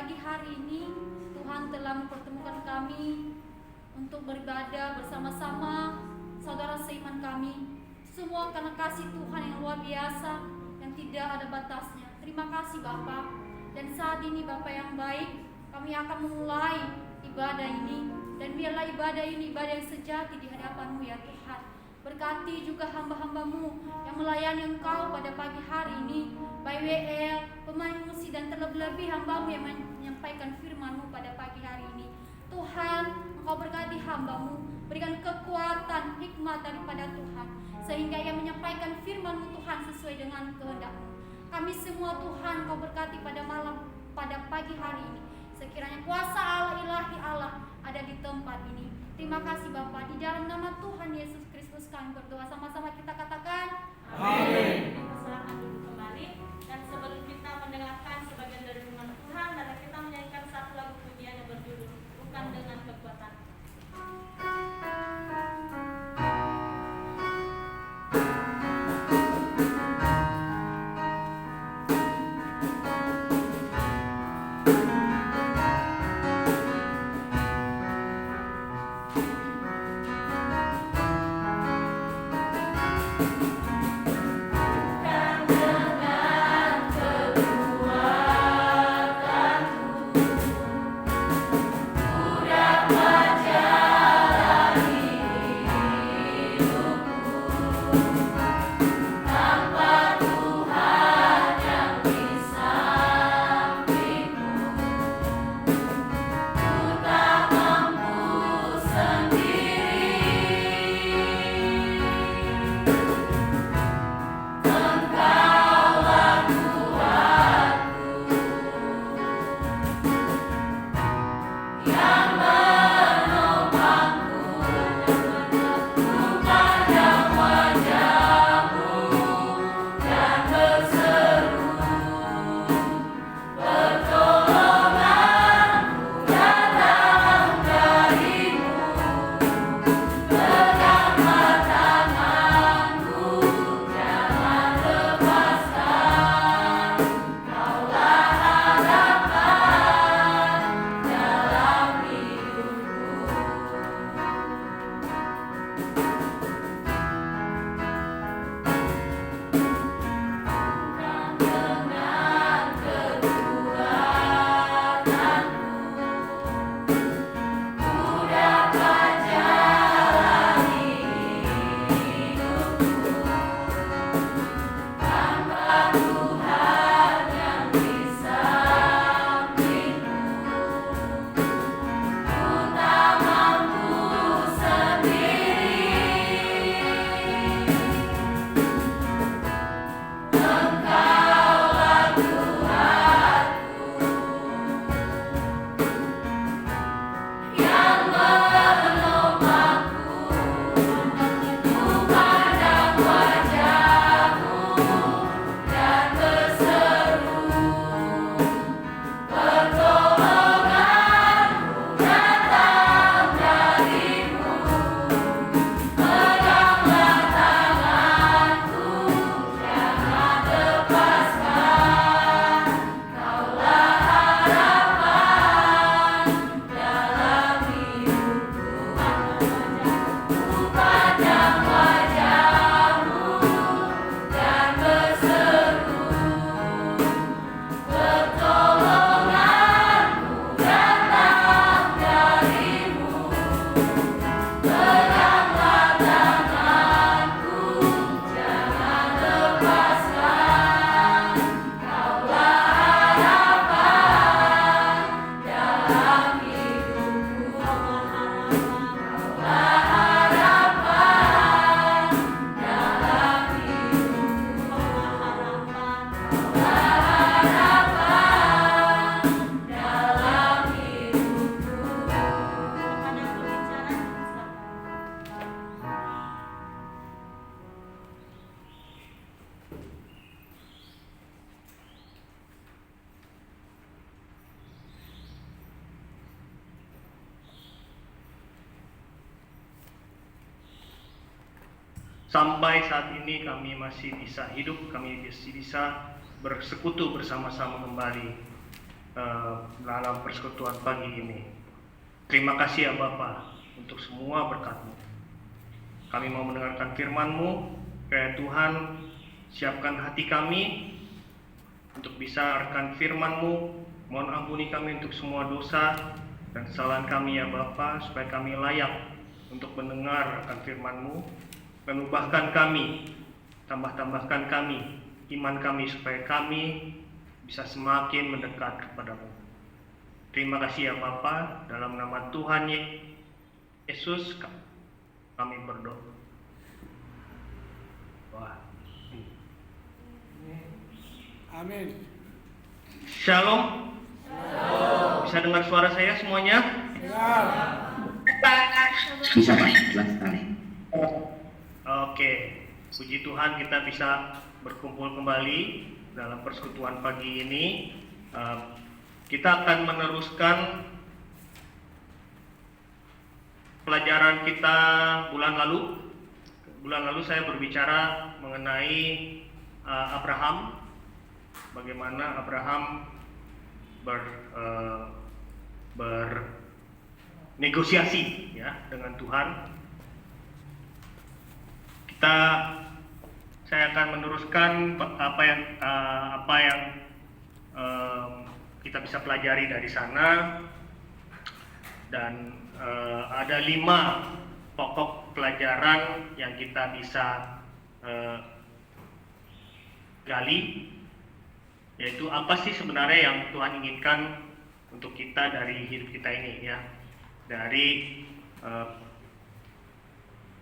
pagi hari ini Tuhan telah mempertemukan kami untuk beribadah bersama-sama saudara seiman kami. Semua karena kasih Tuhan yang luar biasa yang tidak ada batasnya. Terima kasih Bapa. Dan saat ini Bapa yang baik, kami akan memulai ibadah ini, dan biarlah ibadah ini ibadah yang sejati di hadapan-Mu ya Tuhan. Berkati juga hamba-hamba-Mu yang melayani Engkau pada pagi hari ini, baik WL, pemain musik, dan terlebih-lebih hamba-Mu yang menyampaikan firman-Mu pada pagi hari ini. Tuhan, Engkau berkati hamba-Mu, berikan kekuatan, hikmat daripada Tuhan, sehingga ia menyampaikan firman-Mu Tuhan sesuai dengan kehendak-Mu. Kami semua Tuhan, Engkau berkati pada pagi hari ini. Sekiranya kuasa Allah, ilahi Allah ada di tempat ini. Terima kasih Bapa, di dalam nama Tuhan Yesus Kristus kami berdoa. Sama-sama kita katakan amin. Silakan duduk kembali. Dan sebelum kita mendengarkan sebagian dari firman Tuhan, mari kita menyanyikan satu lagu pujian yang berjudul Bukan Dengan Kekuatan. Sampai saat ini kami masih bisa hidup, kami masih bisa bersekutu bersama-sama kembali. dalam persekutuan pagi ini. Terima kasih ya Bapa untuk semua berkat-Mu. Kami mau mendengarkan firman-Mu, kiranya Tuhan siapkan hati kami untuk bisa rekan firman-Mu. Mohon ampuni kami untuk semua dosa dan kesalahan kami ya Bapa, supaya kami layak untuk mendengar akan firman-Mu. Dan ubahkan kami, tambahkan kami iman kami, supaya kami bisa semakin mendekat kepada-Mu. Terima kasih ya Bapa, dalam nama Tuhan Yesus kami berdoa. Amin. Shalom. Bisa dengar suara saya semuanya? Bisa Pak, jelas sekali. Oke, puji Tuhan kita bisa berkumpul kembali dalam persekutuan pagi ini. Kita akan meneruskan pelajaran kita bulan lalu. Bulan lalu saya berbicara mengenai Abraham, bagaimana Abraham bernegosiasi ya dengan Tuhan. Saya akan meneruskan apa yang kita bisa pelajari dari sana, dan ada 5 pokok pelajaran yang kita bisa gali, yaitu apa sih sebenarnya yang Tuhan inginkan untuk kita dari hidup kita ini ya, dari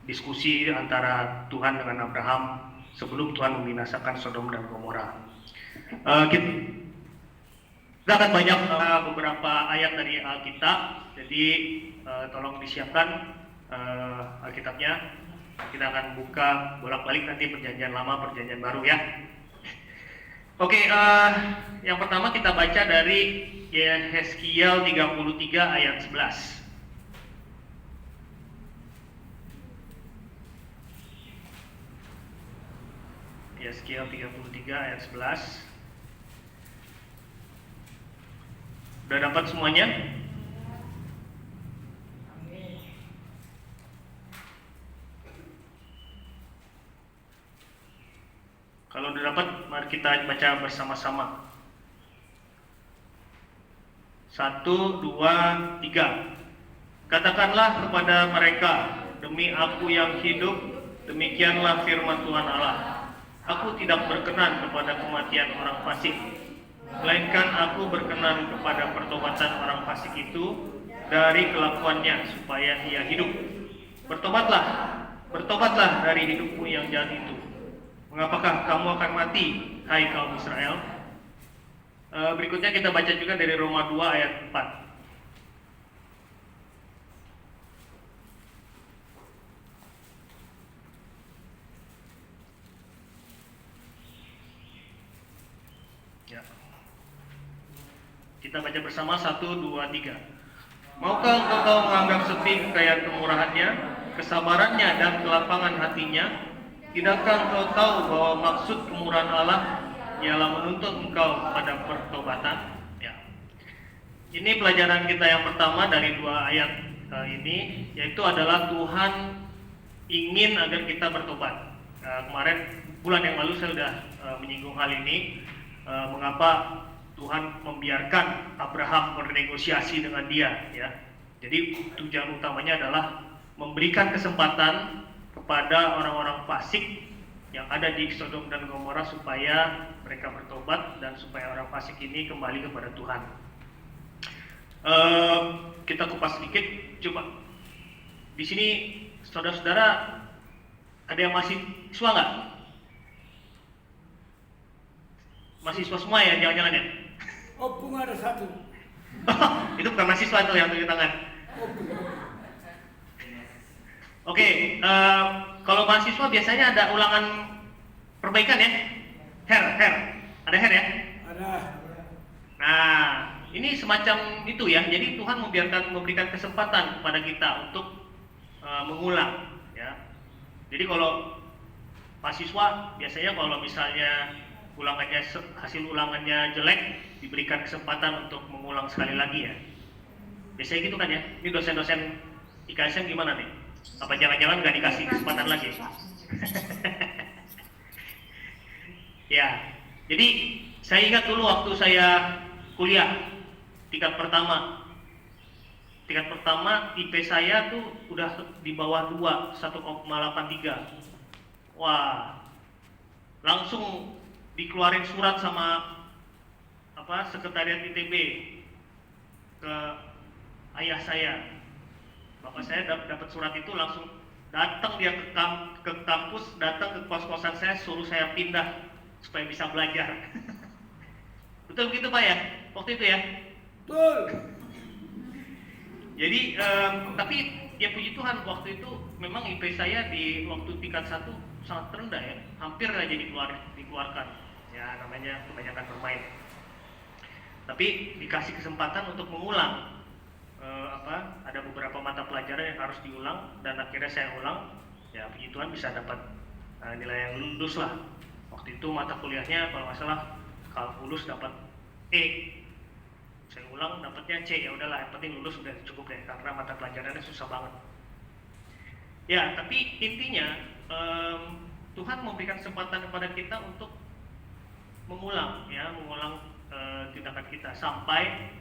diskusi antara Tuhan dengan Abraham sebelum Tuhan membinasakan Sodom dan Gomora. Kita akan banyak beberapa ayat dari Alkitab, jadi tolong disiapkan Alkitabnya. Kita akan buka bolak-balik nanti perjanjian lama, perjanjian baru ya. Oke, yang pertama kita baca dari Yeskiel 33 ayat 11. Yeskiel 33 ayat 11. Udah dapat semuanya? Kalau udah dapat, mari kita baca bersama-sama. 1, 2, 3. Katakanlah kepada mereka, demi Aku yang hidup, demikianlah firman Tuhan Allah. Aku tidak berkenan kepada kematian orang fasik, melainkan Aku berkenan kepada pertobatan orang fasik itu dari kelakuannya, supaya ia hidup. Bertobatlah dari hidupmu yang jahat itu. Mengapakah kamu akan mati, hai kaum Israel? Berikutnya kita baca juga dari Roma 2 ayat 4. Ya. Kita baca bersama 1, 2, 3. Maukah engkau menganggap sepi kekayaan kemurahannya, kesabarannya dan kelapangan hatinya? Tidakkah engkau tahu bahwa maksud kemurahan Allah ialah menuntut engkau pada pertobatan? Ya. Ini pelajaran kita yang pertama dari 2 ayat ini, yaitu adalah Tuhan ingin agar kita bertobat. Kemarin bulan yang lalu saya sudah menyinggung hal ini, mengapa Tuhan membiarkan Abraham bernegosiasi dengan dia ya. Jadi tujuan utamanya adalah memberikan kesempatan kepada orang-orang fasik yang ada di Sodom dan Gomora supaya mereka bertobat dan supaya orang fasik ini kembali kepada Tuhan. Kita kupas sedikit, coba di sini saudara-saudara ada yang mahasiswa nggak? Mahasiswa semua ya, jangan-jangan ya? Opung ada 1. Itu bukan mahasiswa tuh yang tunjuk tangan. Oke, kalau mahasiswa biasanya ada ulangan perbaikan ya? Her, ada her ya? Ada. Nah, ini semacam itu ya. Jadi Tuhan memberikan kesempatan kepada kita untuk mengulang ya. Jadi kalau mahasiswa biasanya kalau misalnya hasil ulangannya jelek, diberikan kesempatan untuk mengulang sekali lagi ya. Biasanya gitu kan ya. Ini dosen-dosen IKSM gimana nih? Apa jangan-jangan nggak dikasih kesempatan lagi? Ya, jadi saya ingat dulu waktu saya kuliah tingkat pertama IP saya tuh udah di bawah 2, 1,83. Wah, langsung dikeluarin surat sama sekretariat ITB ke ayah saya. Bapak saya dapat surat itu langsung datang dia ke kampus, datang ke kos-kosan saya, suruh saya pindah supaya bisa belajar. Betul gitu Pak ya? Waktu itu ya? Betul. Jadi, tapi ya puji Tuhan waktu itu memang IP saya di waktu tingkat 1 sangat rendah ya, hampir aja dikeluarkan. Ya namanya kebanyakan bermain. Tapi dikasih kesempatan untuk mengulang. Ada beberapa mata pelajaran yang harus diulang dan akhirnya saya ulang. Ya puji Tuhan bisa dapat nilai yang lulus lah. Waktu itu mata kuliahnya kalau nggak salah kalkulus dapat E. Saya ulang dapatnya C, ya udahlah yang penting lulus udah cukup deh karena mata pelajarannya susah banget. Ya tapi intinya Tuhan memberikan kesempatan kepada kita untuk mengulang tindakan kita sampai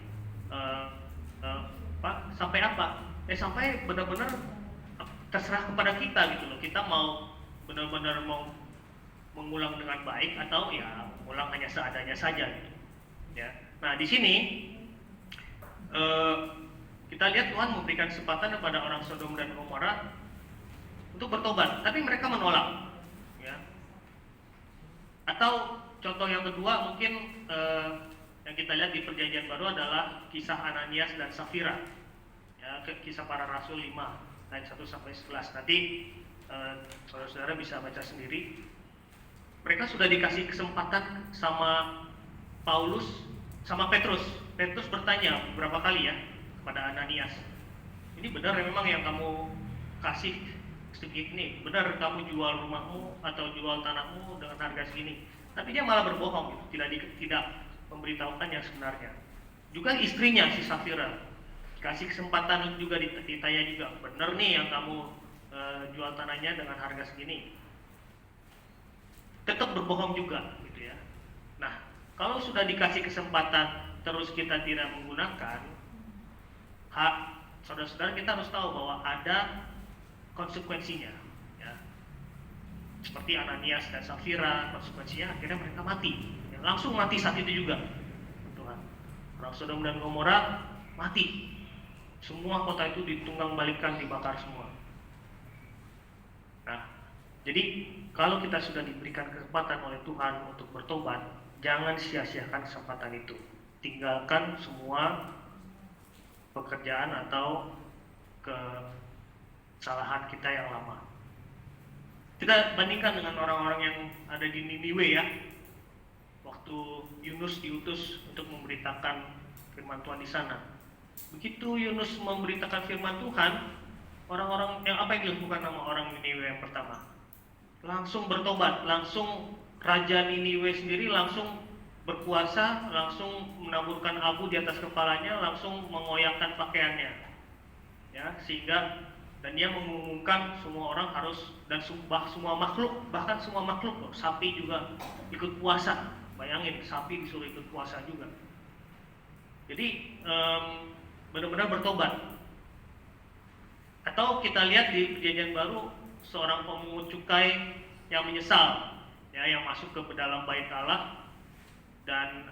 sampai apa? Sampai benar-benar terserah kepada kita gitu loh. Kita mau benar-benar mau mengulang dengan baik atau ya mengulang hanya seadanya saja gitu. Ya. Nah, di sini kita lihat Tuhan memberikan kesempatan kepada orang Sodom dan Gomora untuk bertobat, tapi mereka menolak. Ya. Atau contoh yang kedua mungkin yang kita lihat di Perjanjian Baru adalah kisah Ananias dan Safira. Ya, kisah para Rasul 5 ayat 1 sampai 11. Nanti saudara-saudara bisa baca sendiri. Mereka sudah dikasih kesempatan sama Paulus, sama Petrus. Petrus bertanya beberapa kali ya kepada Ananias, ini benar memang yang kamu kasih segini? Benar kamu jual rumahmu atau jual tanahmu dengan harga segini? Tapi dia malah berbohong, gitu. Tidak memberitahukan yang sebenarnya. Juga istrinya si Safira kasih kesempatan juga ditanya juga, benar nih yang kamu jual tanahnya dengan harga segini? Tetap berbohong juga gitu ya. Nah, kalau sudah dikasih kesempatan terus kita tidak menggunakan hak saudara-saudara, kita harus tahu bahwa ada konsekuensinya ya. Seperti Ananias dan Safira, konsekuensinya akhirnya mereka mati ya, langsung mati saat itu juga Tuhan. Orang Sodom dan Gomora mati, semua kota itu ditunggang balikan, dibakar semua. Nah, jadi kalau kita sudah diberikan kesempatan oleh Tuhan untuk bertobat, jangan sia-siakan kesempatan itu. Tinggalkan semua pekerjaan atau kesalahan kita yang lama. Kita bandingkan dengan orang-orang yang ada di Niniwe ya. Waktu Yunus diutus untuk memberitakan firman Tuhan di sana. Begitu Yunus memberitakan firman Tuhan, orang-orang yang apa yang dilakukan sama orang Niniwe yang pertama? Langsung bertobat, langsung Raja Niniwe sendiri langsung berkuasa, langsung menaburkan abu di atas kepalanya, langsung mengoyakkan pakaiannya, ya, sehingga dan dia mengumumkan semua orang harus dan semua makhluk, bahkan semua makhluk loh, sapi juga ikut puasa. Bayangin, sapi disuruh ikut puasa juga. Jadi benar-benar bertobat. Atau kita lihat di Perjanjian Baru seorang pemungut cukai yang menyesal, ya, yang masuk ke dalam bait Allah dan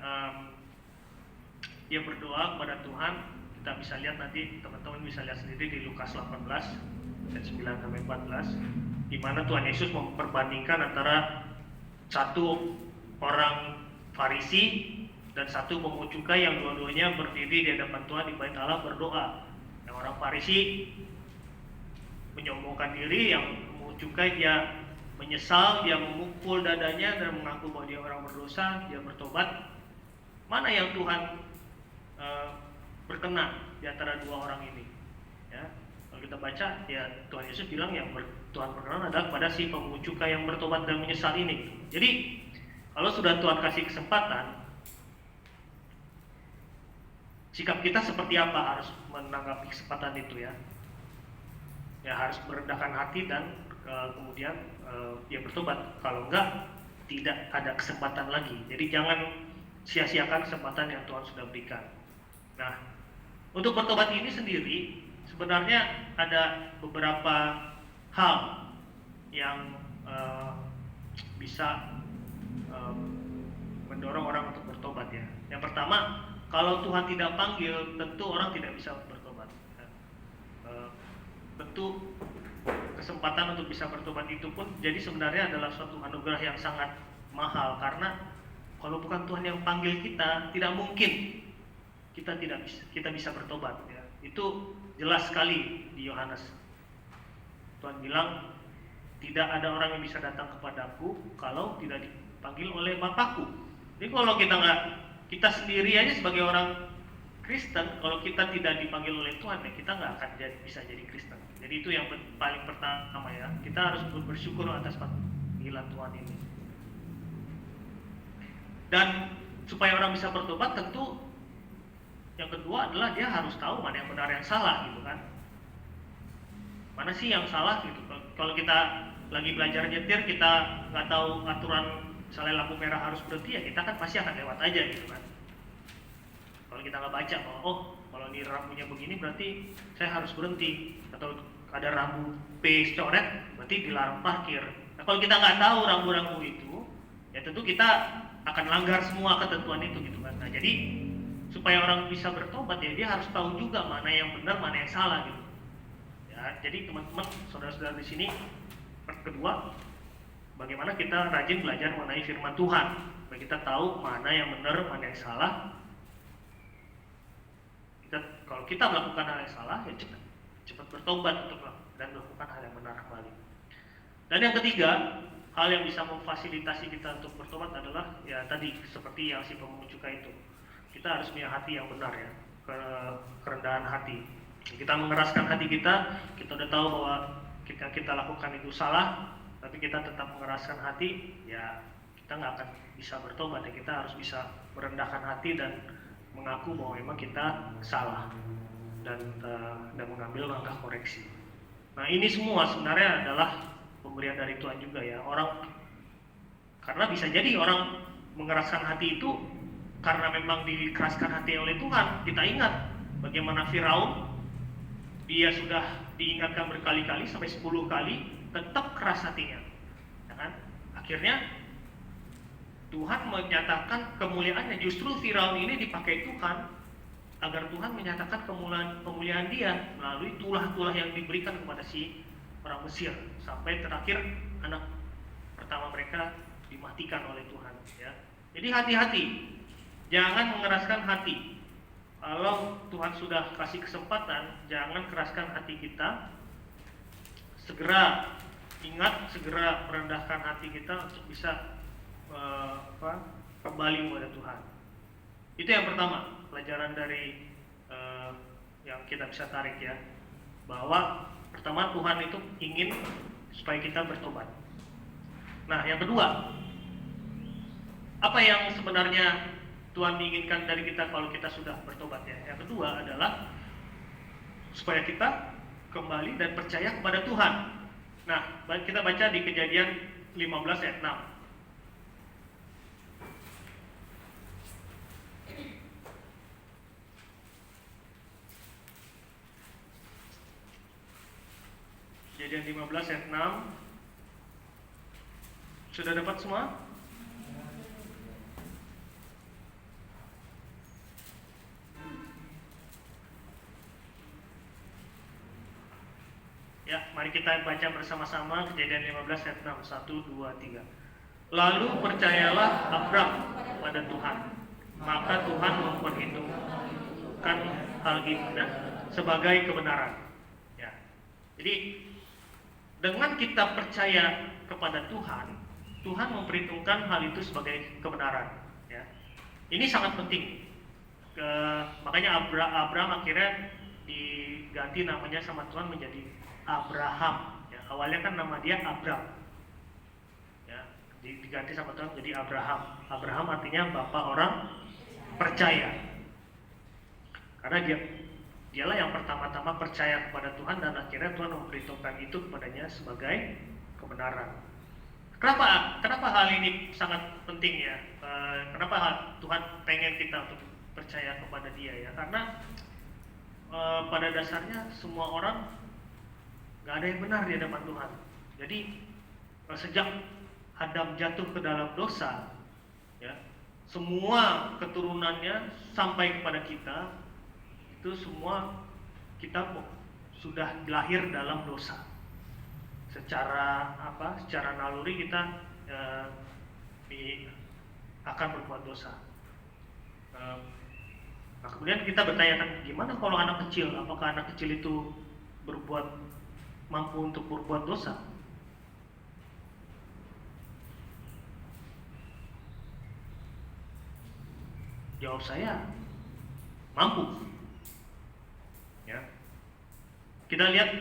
dia berdoa kepada Tuhan. Kita bisa lihat nanti, teman-teman bisa lihat sendiri di Lukas 18 ayat 9 sampai 14, di mana Tuhan Yesus memperbandingkan antara satu orang Farisi dan satu pemungut cukai yang dua-duanya berdiri di hadapan Tuhan di bait Allah berdoa. Yang orang Farisi menyombongkan diri, yang pemungut cukai dia menyesal, dia memukul dadanya dan mengaku bahwa dia orang berdosa, dia bertobat. Mana yang Tuhan berkenan di antara dua orang ini? Ya, kalau kita baca, ya Tuhan Yesus bilang yang Tuhan berkenan adalah pada si pemungut cukai yang bertobat dan menyesal ini. Jadi Kalau sudah Tuhan kasih kesempatan, sikap kita seperti apa harus menanggapi kesempatan itu ya? Ya harus merendahkan hati dan kemudian dia bertobat. Kalau enggak, tidak ada kesempatan lagi. Jadi jangan sia-siakan kesempatan yang Tuhan sudah berikan. Nah, untuk bertobat ini sendiri sebenarnya ada beberapa hal yang bisa mendorong orang untuk bertobat ya. Yang pertama, kalau Tuhan tidak panggil, tentu orang tidak bisa bertobat. Tentu kesempatan untuk bisa bertobat itu pun jadi sebenarnya adalah suatu anugerah yang sangat mahal, karena kalau bukan Tuhan yang panggil kita, tidak mungkin kita bisa bertobat ya. Itu jelas sekali di Yohanes. Tuhan bilang, tidak ada orang yang bisa datang kepadaku kalau tidak dipanggil oleh Bapakku. Jadi kalau kita sendiri aja sebagai orang Kristen, kalau kita tidak dipanggil oleh Tuhan, ya kita nggak akan bisa jadi Kristen. Jadi itu yang paling pertama ya. Kita harus bersyukur atas panggilan Tuhan ini. Dan supaya orang bisa bertobat, tentu yang kedua adalah dia harus tahu mana yang benar yang salah gitu kan. Mana sih yang salah gitu. Kalau kita lagi belajar nyetir, kita nggak tahu aturan, misalnya lampu merah harus berhenti, ya kita kan pasti akan lewat aja gitu kan. Kalau kita nggak baca bahwa oh kalau ini rambunya begini berarti saya harus berhenti, atau ada rambu P coret berarti dilarang parkir. Nah kalau kita nggak tahu rambu-rambu itu, ya tentu kita akan langgar semua ketentuan itu gitu kan. Nah jadi supaya orang bisa bertobat ya dia harus tahu juga mana yang benar mana yang salah gitu. Ya jadi teman-teman saudara-saudara di sini, kedua, bagaimana kita rajin belajar mengenai firman Tuhan, supaya kita tahu mana yang benar, mana yang salah. Kalau kita melakukan hal yang salah, ya cepat bertobat dan melakukan hal yang benar kembali. Dan yang ketiga, hal yang bisa memfasilitasi kita untuk bertobat adalah ya tadi seperti yang si pemungut cukai itu. Kita harus punya hati yang benar ya, kerendahan hati. Kita mengeraskan hati kita udah tahu bahwa kita lakukan itu salah, tapi kita tetap mengeraskan hati, ya kita nggak akan bisa bertobat ya. Kita harus bisa merendahkan hati dan mengaku bahwa memang kita salah dan mengambil langkah koreksi. Nah ini semua sebenarnya adalah pemberian dari Tuhan juga ya. Karena bisa jadi orang mengeraskan hati itu karena memang dikeraskan hati oleh Tuhan. Kita ingat bagaimana Firaun, dia sudah diingatkan berkali-kali sampai 10 kali, tetap keras hatinya, ya kan? Akhirnya Tuhan menyatakan kemuliaannya. Justru Firaun ini dipakai Tuhan agar Tuhan menyatakan kemuliaan dia melalui tulah-tulah yang diberikan kepada si orang Mesir, sampai terakhir anak pertama mereka dimatikan oleh Tuhan ya. Jadi hati-hati, jangan mengeraskan hati. Kalau Tuhan sudah kasih kesempatan, jangan keraskan hati kita. Segera ingat, segera merendahkan hati kita untuk bisa kembali kepada Tuhan. Itu yang pertama, pelajaran dari yang kita bisa tarik ya, bahwa pertama Tuhan itu ingin supaya kita bertobat. Nah yang kedua, apa yang sebenarnya Tuhan menginginkan dari kita kalau kita sudah bertobat ya? Yang kedua adalah supaya kita kembali dan percaya kepada Tuhan. Nah kita baca di Kejadian 15 ayat 6. Kejadian 15 ayat 6. Sudah dapat semua? Ya, mari kita baca bersama-sama Kejadian 15 ayat 6. 1, 2, 3. Lalu percayalah Abram pada Tuhan, maka Tuhan memperhitungkan hal itu sebagai kebenaran. Ya. Jadi dengan kita percaya kepada Tuhan, Tuhan memperhitungkan hal itu sebagai kebenaran. Ya. Ini sangat penting. Makanya Abram akhirnya diganti namanya sama Tuhan menjadi Abraham. Ya. Awalnya kan nama dia Abram. Ya. diganti sama Tuhan menjadi Abraham. Abraham artinya bapak orang percaya. Karena dialah yang pertama-tama percaya kepada Tuhan dan akhirnya Tuhan memperhitungkan itu kepadanya sebagai kebenaran. Kenapa hal ini sangat penting ya? Kenapa Tuhan pengen kita untuk percaya kepada Dia ya? Karena pada dasarnya semua orang nggak ada yang benar di hadapan Tuhan. Jadi sejak Adam jatuh ke dalam dosa, ya, semua keturunannya sampai kepada kita itu semua kita sudah lahir dalam dosa. Secara naluri kita akan berbuat dosa. Nah, kemudian kita bertanya, gimana kalau anak kecil? Apakah anak kecil itu mampu untuk berbuat dosa? Jawab saya, mampu. Ya, kita lihat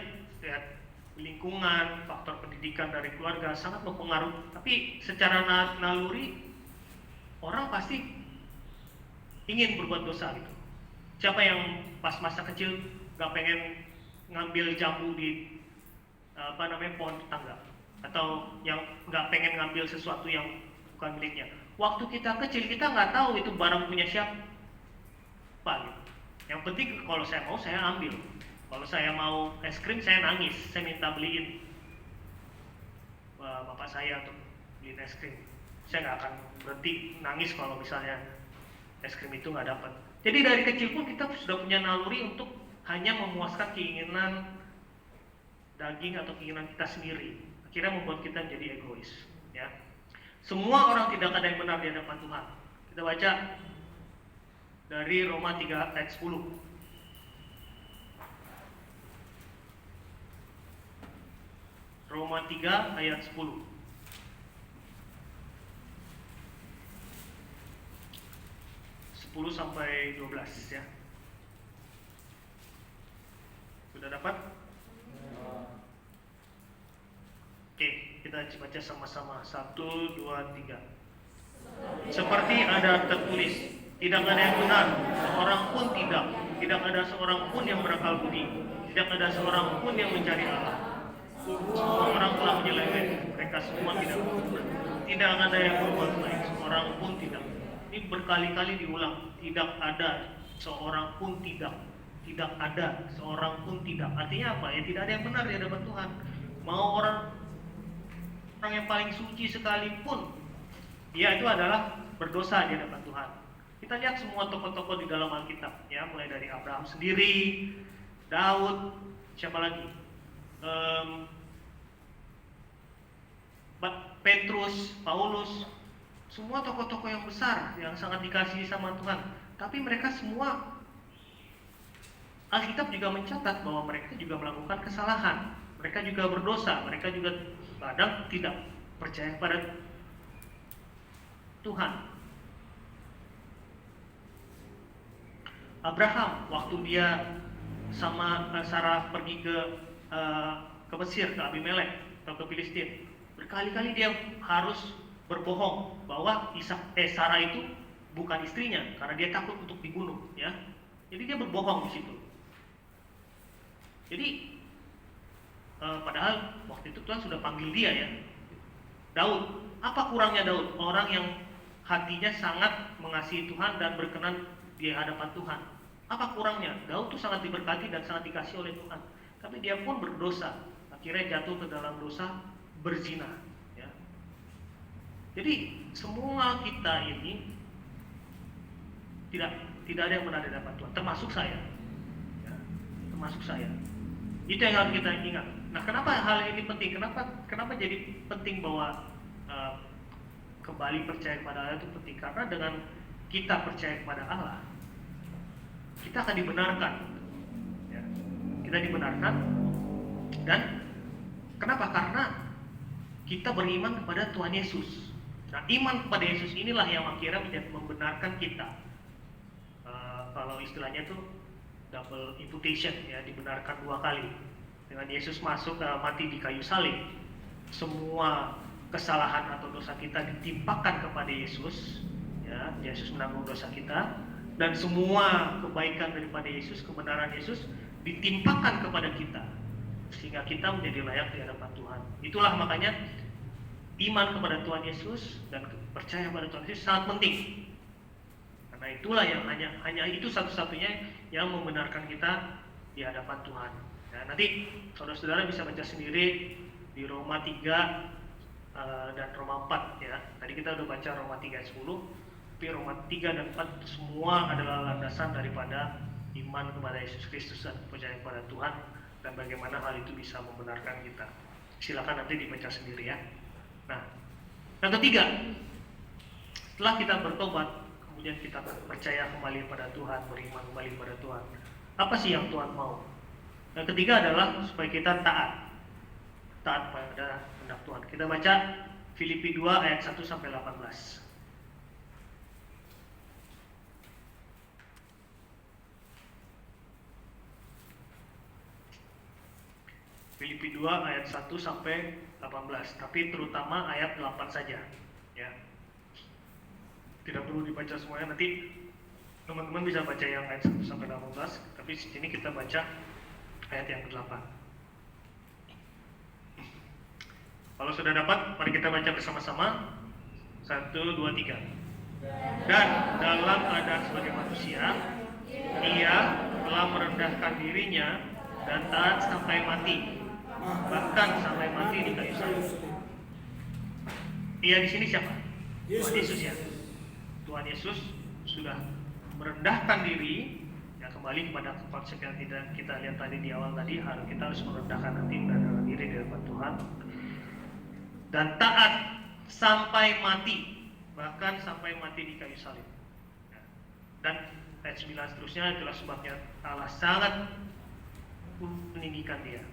lingkungan, faktor pendidikan dari keluarga sangat mempengaruhi. Tapi secara naluri orang pasti ingin berbuat dosa gitu. Siapa yang pas masa kecil gak pengen ngambil jambu di pohon tetangga, atau yang gak pengen ngambil sesuatu yang bukan miliknya? Waktu kita kecil kita nggak tahu itu barang punya siapa gitu. Yang penting kalau saya mau saya ambil. Kalau saya mau es krim saya nangis, saya minta beliin bapak saya untuk beliin es krim. Saya nggak akan berhenti nangis kalau misalnya es krim itu nggak dapat. Jadi dari kecil pun kita sudah punya naluri untuk hanya memuaskan keinginan daging atau keinginan kita sendiri. Akhirnya membuat kita jadi egois. Ya. Semua orang tidak ada yang benar di hadapan Tuhan. Kita baca dari Roma 3 ayat 10. Roma 3 ayat 10. 10 sampai 12 ya. Sudah dapat? Oke, kita baca sama-sama. 1, 2, 3. Seperti ada tertulis, tidak ada yang benar, seorang pun tidak. Tidak ada seorang pun yang berakal budi. Tidak ada seorang pun yang mencari Allah. Semua orang telah menyeleweng, mereka semua tidak benar. Tidak ada yang berbuat baik, seorang pun tidak. Ini berkali-kali diulang. Tidak ada seorang pun tidak. Tidak ada seorang pun tidak. Artinya apa? Ya tidak ada yang benar di hadapan Tuhan. Mau orang yang paling suci sekalipun, dia itu adalah berdosa di hadapan Tuhan. Kita lihat semua tokoh-tokoh di dalam Alkitab, ya, mulai dari Abraham sendiri, Daud, siapa lagi? Petrus, Paulus, semua tokoh-tokoh yang besar yang sangat dikasihi sama Tuhan. Tapi mereka semua, Alkitab juga mencatat bahwa mereka juga melakukan kesalahan. Mereka juga berdosa, mereka juga kadang tidak percaya kepada Tuhan. Abraham waktu dia sama Sarah pergi ke Mesir, ke Abimelek atau ke Filistin, berkali-kali dia harus berbohong bahwa Sarah itu bukan istrinya karena dia takut untuk dibunuh, ya. Jadi dia berbohong di situ. Jadi padahal waktu itu Tuhan sudah panggil dia, ya. Daud, apa kurangnya Daud? Orang yang hatinya sangat mengasihi Tuhan dan berkenan di hadapan Tuhan. Apa kurangnya? Daud tuh sangat diberkati dan sangat dikasihi oleh Tuhan. Tapi dia pun berdosa. Akhirnya jatuh ke dalam dosa berzina, ya. Jadi semua kita ini tidak ada yang benar di hadapan Tuhan, termasuk saya, ya, termasuk saya. Itu yang harus kita ingat. Nah, kenapa hal ini penting? Kenapa jadi penting bahwa kembali percaya kepada Allah itu penting? Karena dengan kita percaya kepada Allah, kita akan dibenarkan, ya. Kita dibenarkan, dan kenapa? Karena kita beriman kepada Tuhan Yesus. Nah, iman kepada Yesus inilah yang akhirnya membenarkan kita. Kalau istilahnya itu double imputation, ya, dibenarkan 2 kali. Dengan Yesus masuk mati di kayu salib, semua kesalahan atau dosa kita ditimpakan kepada Yesus, ya, Yesus menanggung dosa kita, dan semua kebaikan daripada Yesus, kebenaran Yesus ditimpakan kepada kita, sehingga kita menjadi layak di hadapan Tuhan. Itulah makanya iman kepada Tuhan Yesus dan percaya pada Tuhan Yesus sangat penting. Karena itulah yang hanya itu satu-satunya yang membenarkan kita di hadapan Tuhan. Nah, nanti saudara-saudara bisa baca sendiri di Roma 3 dan Roma 4 ya. Tadi kita udah baca Roma 3 ayat 10, tapi Roma 3 dan 4 semua adalah landasan daripada iman kepada Yesus Kristus dan percaya kepada Tuhan, dan bagaimana hal itu bisa membenarkan kita. Silakan nanti dibaca sendiri ya. Nah, yang ketiga, setelah kita bertobat, kemudian kita percaya kembali pada Tuhan, beriman kembali pada Tuhan. Apa sih yang Tuhan mau? Yang ketiga adalah supaya kita taat pada kehendak Tuhan. Kita baca Filipi 2 ayat 1 sampai 18. Filipi 2 ayat 1 sampai 18, tapi terutama ayat 8 saja ya. Tidak perlu dibaca semuanya, nanti teman-teman bisa baca yang ayat 1 sampai 18, tapi di sini kita baca ayat yang ke-8. Kalau sudah dapat, mari kita baca bersama-sama. 1, 2, 3. Dan dalam keadaan sebagai manusia, ia telah merendahkan dirinya dan taat sampai mati, bahkan sampai mati di kayu salib. Ia di sini siapa? Tuhan Yesus ya. Tuhan Yesus sudah merendahkan diri, ya, kembali kepada konsep yang tidak kita lihat tadi di awal tadi, kita harus merendahkan hati dan diri di hadapan Tuhan, dan taat sampai mati, bahkan sampai mati di kayu salib. Dan ayat 9 seterusnya, itulah sebabnya Allah sangat meninggikan dia.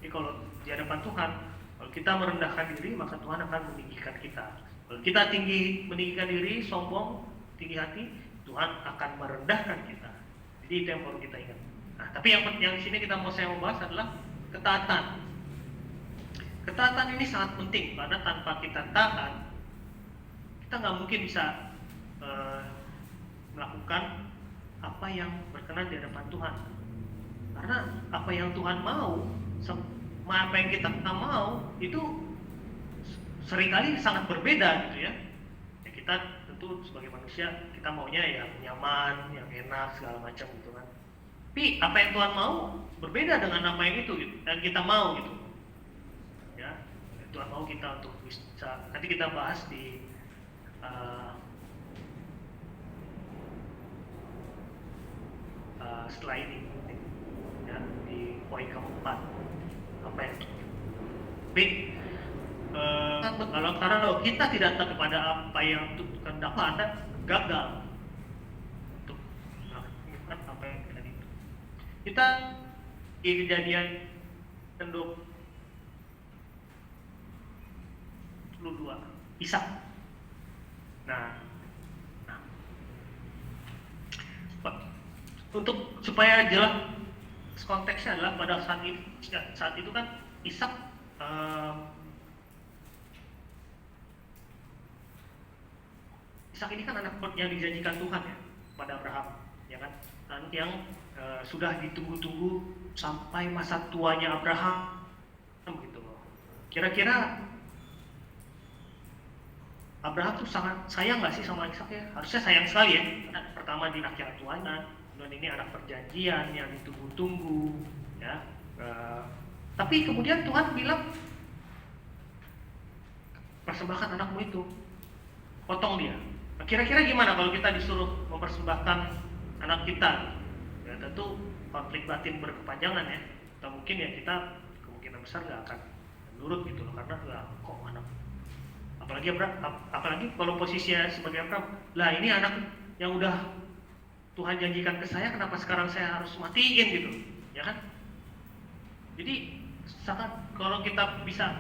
Jadi kalau di hadapan Tuhan, kalau kita merendahkan diri, maka Tuhan akan meninggikan kita. Kalau kita meninggikan diri, sombong, tinggi hati, Tuhan akan merendahkan kita. Jadi itu yang perlu kita ingat. Nah, tapi yang di sini saya mau bahas adalah ketaatan. Ketaatan ini sangat penting, karena tanpa kita taat, kita nggak mungkin bisa melakukan apa yang berkenan di hadapan Tuhan. Karena apa yang Tuhan mau, apa yang kita mau itu seringkali sangat berbeda gitu ya. Ya, kita tentu sebagai manusia kita maunya yang nyaman, yang enak, segala macam gitu kan. Tapi apa yang Tuhan mau berbeda dengan apa yang itu gitu, dan kita mau gitu. Ya, Tuhan mau kita untuk bisa, nanti kita bahas di setelah ini ya, di poin keempat apa yang kalau kita tidak taat kepada apa yang kehendak Anda, gagal untuk melakukan apa yang kita itu. Kita di Kejadian 22 Ishak. Untuk supaya jelas konteksnya adalah pada saat itu kan Ishak ini kan anak yang dijanjikan Tuhan ya pada Abraham, ya kan, yang sudah ditunggu-tunggu sampai masa tuanya Abraham, gitu loh. Kira-kira Abraham tuh sangat sayang nggak sih sama Ishak ya? Harusnya sayang sekali ya. Karena pertama di akhir tuanya, dan ini anak perjanjian yang ditunggu-tunggu, ya. Tapi kemudian Tuhan bilang, persembahkan anakmu itu, potong dia. Nah, kira-kira gimana kalau kita disuruh mempersembahkan anak kita? Ya tentu konflik batin berkepanjangan ya. Atau mungkin ya kita kemungkinan besar nggak akan nurut gitu loh, karena nggak kok anak. Apalagi kalau posisinya sebagai Abraham, lah ini anak yang udah Tuhan janjikan ke saya, kenapa sekarang saya harus matiin gitu, ya kan? Jadi sangat, kalau kita bisa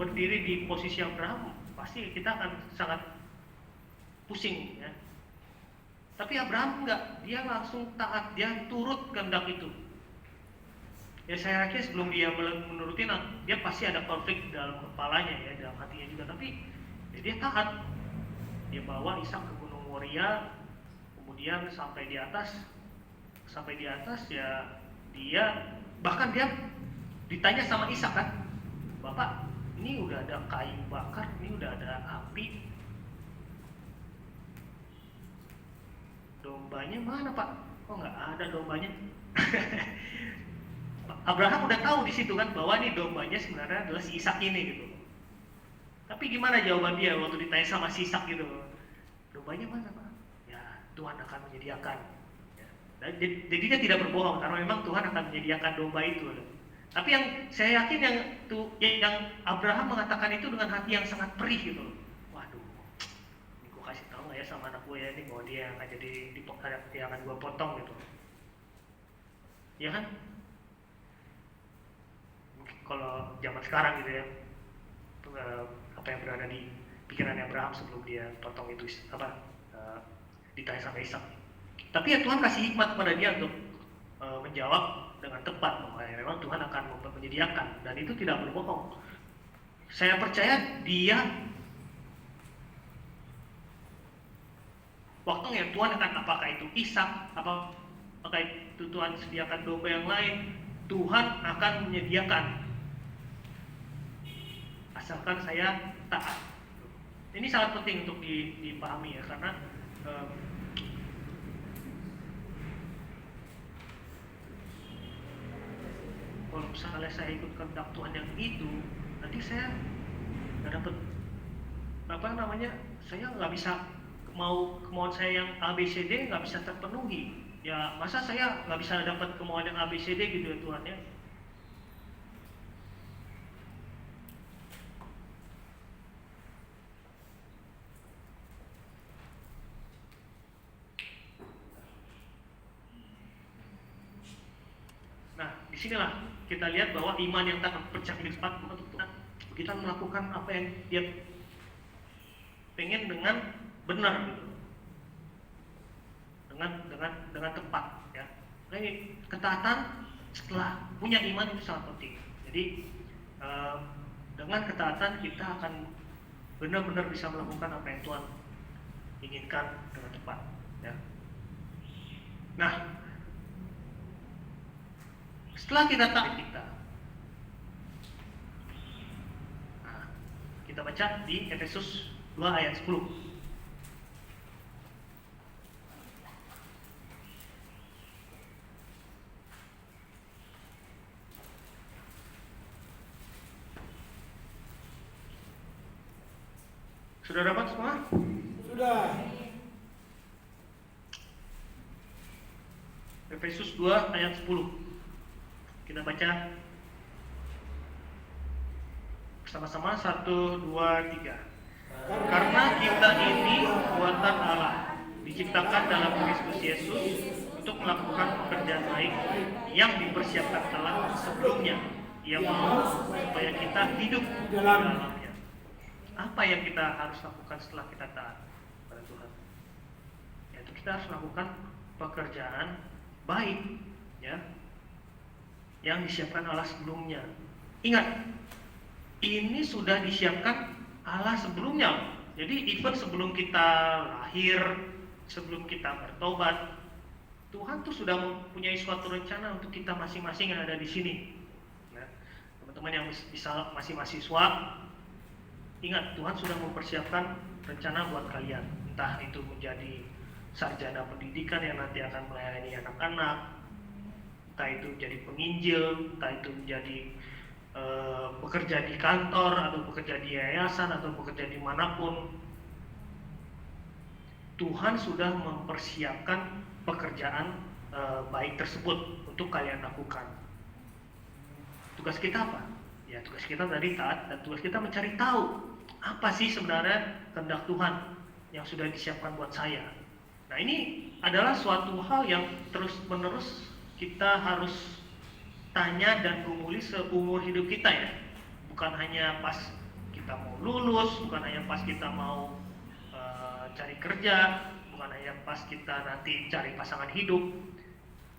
berdiri di posisi Abraham, pasti kita akan sangat pusing, ya. Tapi Abraham enggak, dia langsung taat, dia turut kehendak itu. ya saya yakin sebelum dia menuruti, dia pasti ada konflik dalam kepalanya ya, dalam hatinya juga. Tapi ya dia taat, dia bawa Ishak ke Gunung Moria, kemudian sampai di atas ya dia bahkan dia ditanya sama Ishak kan, Bapak ini udah ada kayu bakar, ini udah ada api, dombanya mana Pak? Kok nggak ada dombanya? Abraham udah tahu di situ kan bahwa ini dombanya sebenarnya adalah si Ishak ini gitu. Tapi gimana jawaban dia waktu ditanya sama si Ishak gitu? Dombanya mana Pak? Ya Tuhan akan menyediakan. Ya. Jadi dia tidak berbohong karena memang Tuhan akan menyediakan domba itu. Tapi yang saya yakin yang Abraham mengatakan itu dengan hati yang sangat perih gitu. Waduh, ini gue kasih tahu nggak ya sama anak gue ya ini bahwa dia akan jadi dia akan gue potong gitu. Ya kan? Mungkin kalau zaman sekarang gitu ya, apa yang berada di pikiran Abraham sebelum dia potong itu ditanya sama Ishak. Tapi ya Tuhan kasih hikmat kepada dia untuk menjawab dengan tepat bahwa memang Tuhan akan menyediakan dan itu tidak berbohong. Saya percaya dia waktunya Tuhan akan, apakah itu Ishak, apakah itu Tuhan sediakan domba yang lain, Tuhan akan menyediakan asalkan saya taat. Ini sangat penting untuk dipahami ya, karena kalau misalnya saya ikut kehendak Tuhan yang itu, nanti saya nggak dapat saya nggak bisa kemauan saya yang ABCD nggak bisa terpenuhi. Ya masa saya nggak bisa dapat kemauan yang ABCD gitu ya Tuhan ya. Nah disinilah kita lihat bahwa iman yang tak pecah di tempat kita melakukan apa yang dia pengen dengan benar gitu, dengan tepat ya. Nah, ini ketaatan setelah punya iman itu sangat penting. Jadi dengan ketaatan kita akan benar-benar bisa melakukan apa yang Tuhan inginkan dengan tepat ya. Nah setelah kita taat kita baca di Efesus 2 ayat 10. Sudah dapat semua? Sudah. Efesus 2 ayat 10. Kita baca sama-sama 1, 2, 3. Karena kita ini buatan Allah, diciptakan dalam Kristus Yesus untuk melakukan pekerjaan baik yang dipersiapkan Allah sebelumnya. Ia mau supaya kita hidup di dalamnya. Apa yang kita harus lakukan setelah kita taat pada Tuhan? Yaitu kita harus melakukan pekerjaan baik ya, yang disiapkan Allah sebelumnya. Ingat, ini sudah disiapkan Allah sebelumnya. Jadi even sebelum kita lahir, sebelum kita bertobat, Tuhan tuh sudah mempunyai suatu rencana untuk kita masing-masing yang ada di sini. Nah, teman-teman yang masih mahasiswa, ingat Tuhan sudah mempersiapkan rencana buat kalian. Entah itu menjadi sarjana pendidikan yang nanti akan melayani anak-anak, entah itu jadi penginjil, entah itu menjadi bekerja di kantor atau bekerja di yayasan atau bekerja di manapun. Tuhan sudah mempersiapkan pekerjaan baik tersebut untuk kalian lakukan. Tugas kita apa? Ya tugas kita tadi taat, dan tugas kita mencari tahu apa sih sebenarnya kehendak Tuhan yang sudah disiapkan buat saya. Nah ini adalah suatu hal yang terus-menerus kita harus tanya dan gumuli seumur hidup kita ya. Bukan hanya pas kita mau lulus, bukan hanya pas kita mau cari kerja, bukan hanya pas kita nanti cari pasangan hidup.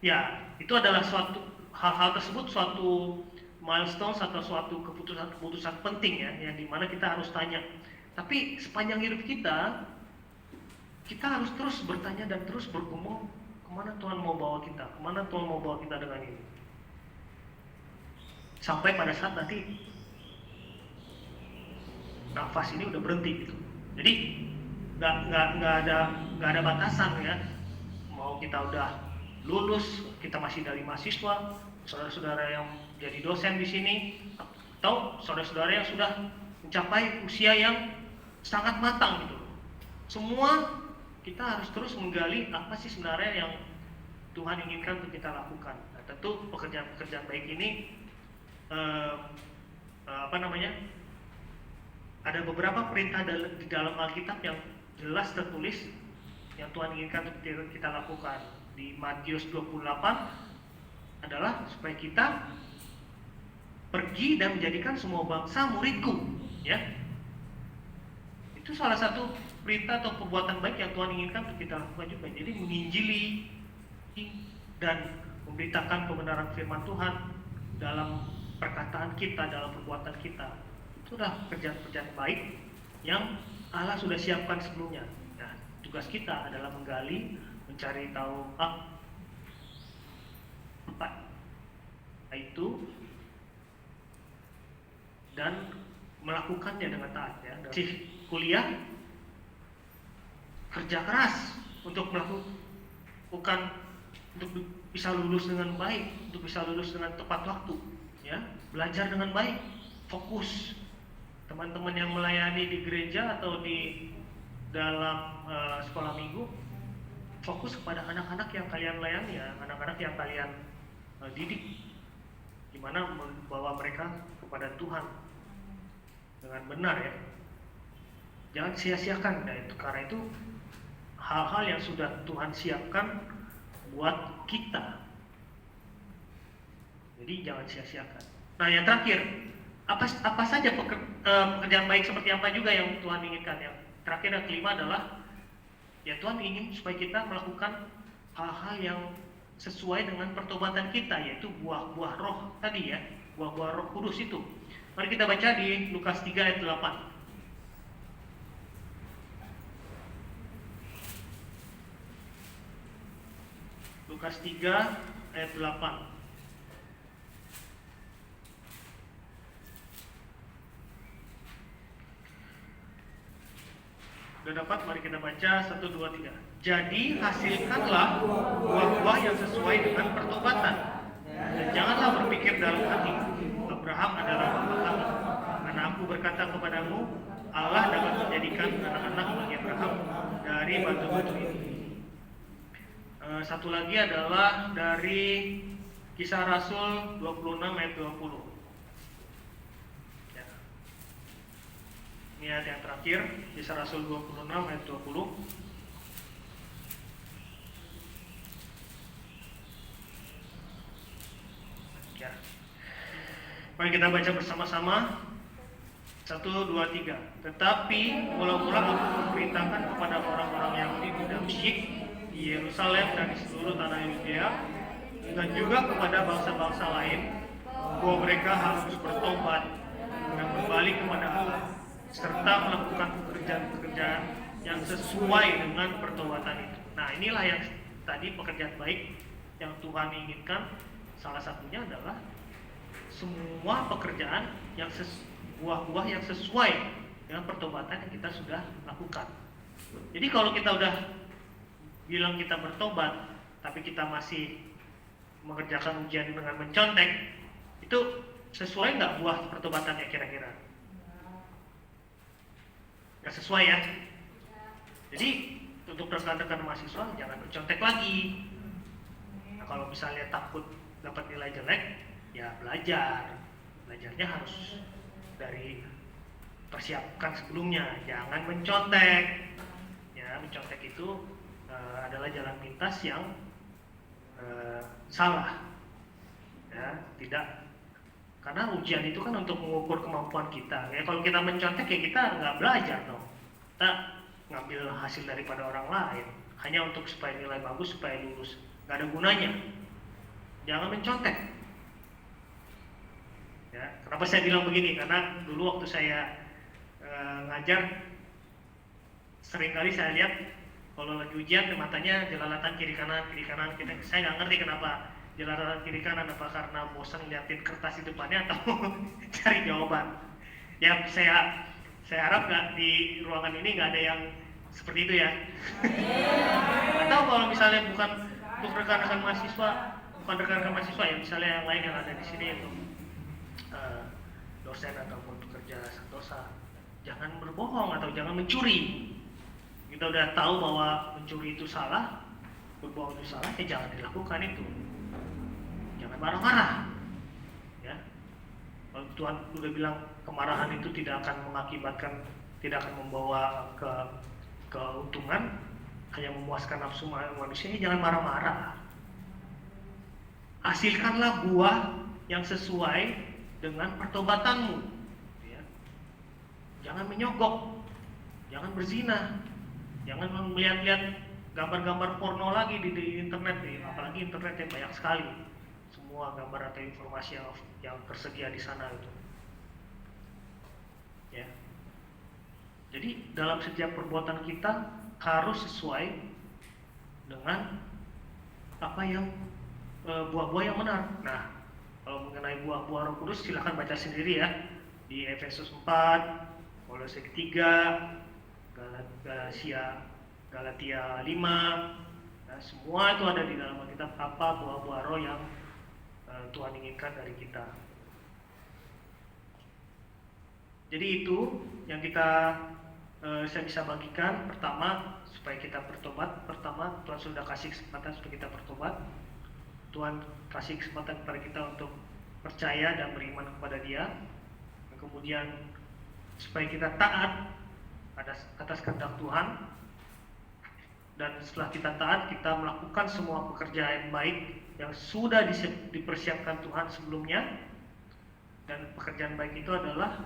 Ya, itu adalah suatu hal-hal tersebut suatu milestone atau suatu keputusan penting ya, yang dimana kita harus tanya. Tapi sepanjang hidup kita harus terus bertanya dan terus bergumul, kemana Tuhan mau bawa kita, kemana Tuhan mau bawa kita dengan ini. Sampai pada saat nanti nafas ini udah berhenti gitu. Jadi nggak ada batasan ya. Mau kita udah lulus, kita masih dari mahasiswa, saudara-saudara yang jadi dosen di sini, atau saudara-saudara yang sudah mencapai usia yang sangat matang gitu. Semua kita harus terus menggali apa sih sebenarnya yang Tuhan inginkan untuk kita lakukan. Nah, tentu pekerjaan baik ini ada beberapa perintah di dalam Alkitab yang jelas tertulis yang Tuhan inginkan untuk kita lakukan. Di Matius 28 adalah supaya kita pergi dan menjadikan semua bangsa muridku, ya. Itu salah satu perintah atau perbuatan baik yang Tuhan inginkan untuk kita lakukan juga. Jadi menginjili dan memberitakan kebenaran firman Tuhan dalam perkataan kita, dalam perbuatan kita. Itu adalah pekerjaan baik yang Allah sudah siapkan sebelumnya. Nah, tugas kita adalah menggali, mencari tahu apa itu dan melakukannya dengan taat ya. Dari kuliah, kerja keras untuk melakukan, untuk bisa lulus dengan baik, untuk bisa lulus dengan tepat waktu ya. Belajar dengan baik, fokus. Teman-teman yang melayani di gereja atau di dalam sekolah minggu, fokus kepada anak-anak yang kalian layani ya, anak-anak yang kalian didik, gimana membawa mereka kepada Tuhan dengan benar ya. Jangan sia-siakan ya, itu karena itu hal-hal yang sudah Tuhan siapkan buat kita. Jadi jangan sia-siakan. Nah, yang terakhir, apa saja pekerjaan baik seperti apa juga yang Tuhan inginkan. Yang terakhir, yang kelima adalah ya Tuhan ingin supaya kita melakukan hal-hal yang sesuai dengan pertobatan kita, yaitu buah-buah roh tadi ya, buah-buah Roh Kudus itu. Mari kita baca di Lukas 3 ayat 8. Lukas 3 ayat 8. Sudah dapat? Mari kita baca 1, 2, 3. Jadi hasilkanlah buah-buah yang sesuai dengan pertobatan, dan janganlah berpikir dalam hati, Abraham adalah bapa kami. Karena aku berkata kepadamu, Allah dapat menjadikan anak-anak bagi Abraham dari batu-batu ini. Satu lagi adalah dari Kisah Rasul 26 ayat 20. Ya. Ini ayat yang terakhir, Kisah Rasul 26 ayat 20. Ya. Mari kita baca bersama-sama. 1, 2, 3. Tetapi mula-mula aku memberitakan kepada orang-orang Yahudi di Damsyik, di Yerusalem dan di seluruh tanah Yudea, dan juga kepada bangsa-bangsa lain, bahwa mereka harus bertobat dan berbalik kepada Allah, serta melakukan pekerjaan-pekerjaan yang sesuai dengan pertobatan itu. Nah, inilah yang tadi pekerjaan baik yang Tuhan inginkan. Salah satunya adalah semua pekerjaan yang buah-buah yang sesuai dengan pertobatan yang kita sudah lakukan. Jadi kalau kita udah bilang kita bertobat, tapi kita masih mengerjakan ujian dengan mencontek, itu sesuai nggak buah pertobatannya kira-kira? Nggak sesuai ya. Jadi untuk rekan-rekan mahasiswa jangan mencontek lagi. Nah, kalau misalnya takut dapat nilai jelek, ya belajarnya harus dari persiapkan sebelumnya, jangan mencontek ya. Mencontek itu adalah jalan pintas yang salah ya. Tidak, karena ujian itu kan untuk mengukur kemampuan kita ya. Kalau kita mencontek ya kita nggak belajar dong, kita ngambil hasil daripada orang lain hanya untuk supaya nilai bagus, supaya lulus, nggak ada gunanya. Jangan mencontek Ya, kenapa saya bilang begini? Karena dulu waktu saya ngajar, seringkali saya lihat kalau lagi ujian matanya jelalatan kiri kanan. Saya nggak ngerti kenapa jelalatan kiri kanan, apa karena bosan liatin kertas di depannya atau cari jawaban. Ya saya harap nggak di ruangan ini nggak ada yang seperti itu ya. Atau kalau misalnya bukan untuk rekan-rekan mahasiswa ya, misalnya yang lain yang ada di sini untuk dosen ataupun pekerja sentosa, jangan berbohong atau jangan mencuri. Kita udah tahu bahwa mencuri itu salah, berbohong itu salah, ya jangan dilakukan itu. Jangan marah-marah. Ya. Kalau Tuhan udah bilang kemarahan itu tidak akan membawa ke keuntungan, hanya memuaskan nafsu manusia, ya jangan marah-marah. Hasilkanlah buah yang sesuai dengan pertobatanmu. Ya. Jangan menyogok, jangan berzina, jangan melihat-lihat gambar-gambar porno lagi di internet, apalagi internet yang banyak sekali. Semua gambar atau informasi yang tersedia di sana itu. Ya. Jadi dalam setiap perbuatan kita harus sesuai dengan apa yang buah-buah yang benar. Nah, kalau mengenai buah-buah Roh Kudus silakan baca sendiri ya di Efesus 4, Kolose 3, Galatia 5. Nah, semua itu ada di dalam Alkitab apa buah-buah roh yang Tuhan inginkan dari kita. Jadi itu yang saya bisa bagikan. Pertama, supaya kita bertobat. Pertama, Tuhan sudah kasih kesempatan supaya kita bertobat. Tuhan kasih kesempatan kepada kita untuk percaya dan beriman kepada Dia. Dan kemudian supaya kita taat atas kehendak Tuhan. Dan setelah kita taat, kita melakukan semua pekerjaan baik yang sudah dipersiapkan Tuhan sebelumnya. Dan pekerjaan baik itu adalah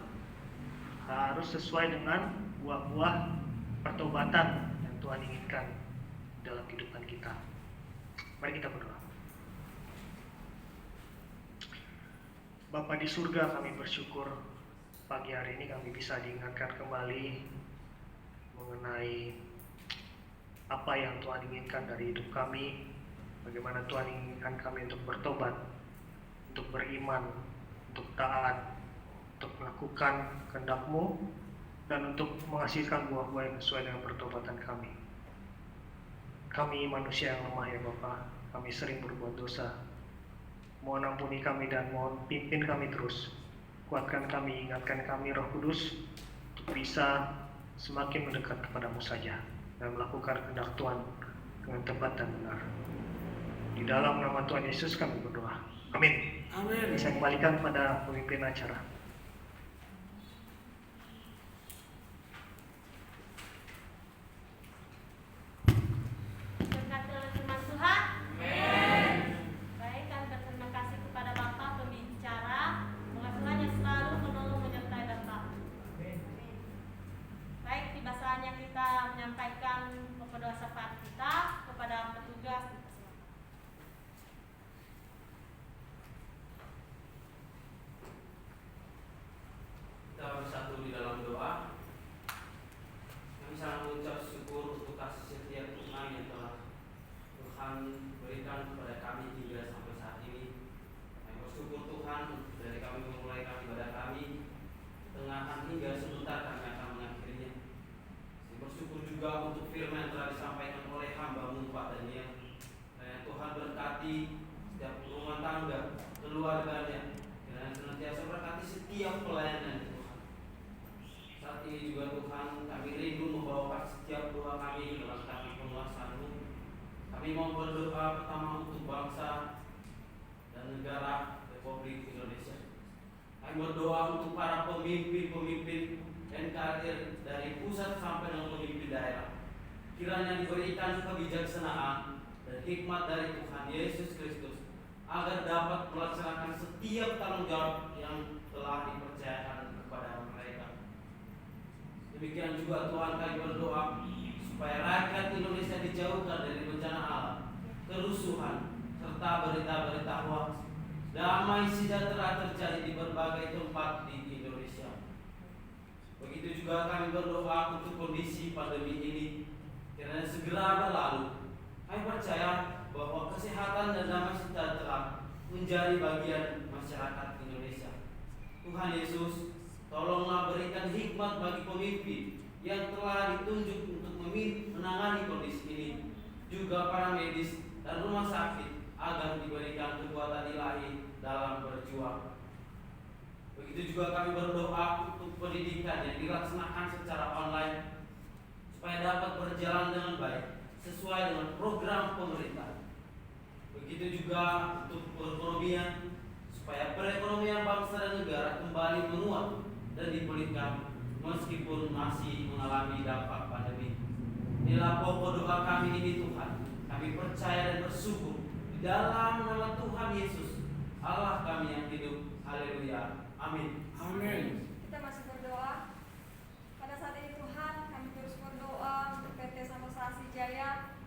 harus sesuai dengan buah-buah pertobatan yang Tuhan inginkan dalam kehidupan kita. Mari kita berdoa. Bapa di surga, kami bersyukur pagi hari ini kami bisa diingatkan kembali mengenai apa yang Tuhan inginkan dari hidup kami, bagaimana Tuhan inginkan kami untuk bertobat, untuk beriman, untuk taat, untuk melakukan kehendak-Mu, dan untuk menghasilkan buah-buah yang sesuai dengan pertobatan kami. Kami manusia yang lemah ya Bapa, kami sering berbuat dosa. Mohon ampuni kami dan mohon pimpin kami terus. Kuatkan kami, ingatkan kami Roh Kudus untuk bisa semakin mendekat kepadamu saja dan melakukan kehendak Tuhan dengan tepat dan benar. Di dalam nama Tuhan Yesus kami berdoa. Amin. Amin. Saya kembalikan kepada pemimpin acara. Berkati oleh firman Tuhan. Baik, kami berterima kasih kepada Bapak pembicara. Semoga Tuhan yang selalu menolong, menyertai Bapak. Baik, tiba saatnya kita menyampaikan doa syafaat kita kepada petugas. Kita bersatu di dalam doa. Kami sangat mengucap syukur untuk kasih setia Tuhan yang telah Tuhan berikan kepada kami hingga sampai saat ini. Kami bersyukur Tuhan dari kami memulai ibadah kami, tengahan hingga sebentar kami akan mengakhirinya. Kami bersyukur juga untuk firman yang telah disampaikan oleh hamba-Mu Pak Daniel. Dan Tuhan berkati setiap rumah tangga, keluarganya, dan senantiasa berkati setiap pelayanan Tuhan. Saat ini juga Tuhan, kami rindu membawakan setiap doa kami dalam kaki penguasa-Mu. Kami mau berdoa pertama untuk bangsa dan negara Republik Indonesia. Kami berdoa untuk para pemimpin-pemimpin NKRI dari pusat sampai dengan pemimpin daerah. Kiranya diberikan kebijaksanaan dan hikmat dari Tuhan Yesus Kristus agar dapat melaksanakan setiap tanggung jawab yang telah dipercayakan kepada mereka. Demikian juga Tuhan, kami berdoa supaya rakyat Indonesia dijauhkan dari bencana alam, kerusuhan, serta berita-berita hoax. damai sejahtera terjadi di berbagai tempat di Indonesia. Begitu juga kami berdoa untuk kondisi pandemi ini kiranya segera berlalu. Kami percaya bahwa kesehatan dan damai sejahtera menjadi bagian masyarakat Indonesia. Tuhan Yesus, tolonglah berikan hikmat bagi pemimpin yang telah ditunjuk untuk menangani kondisi ini, juga para medis dan rumah sakit agar diberikan kekuatan ilahi dalam berjuang. Begitu juga kami berdoa untuk pendidikan yang dilaksanakan secara online supaya dapat berjalan dengan baik sesuai dengan program pemerintah. Begitu juga untuk perekonomian supaya perekonomian bangsa dan negara kembali menguat dan dipulihkan meskipun masih mengalami dampak pandemi. Inilah pokok doa kami ini Tuhan. Kami percaya dan bersyukur di dalam nama Tuhan Yesus, Allah kami yang hidup. Haleluya. Amin. Amin. Kita masih berdoa. Pada saat ini Tuhan, kami terus berdoa untuk PT Santosa Asih Jaya,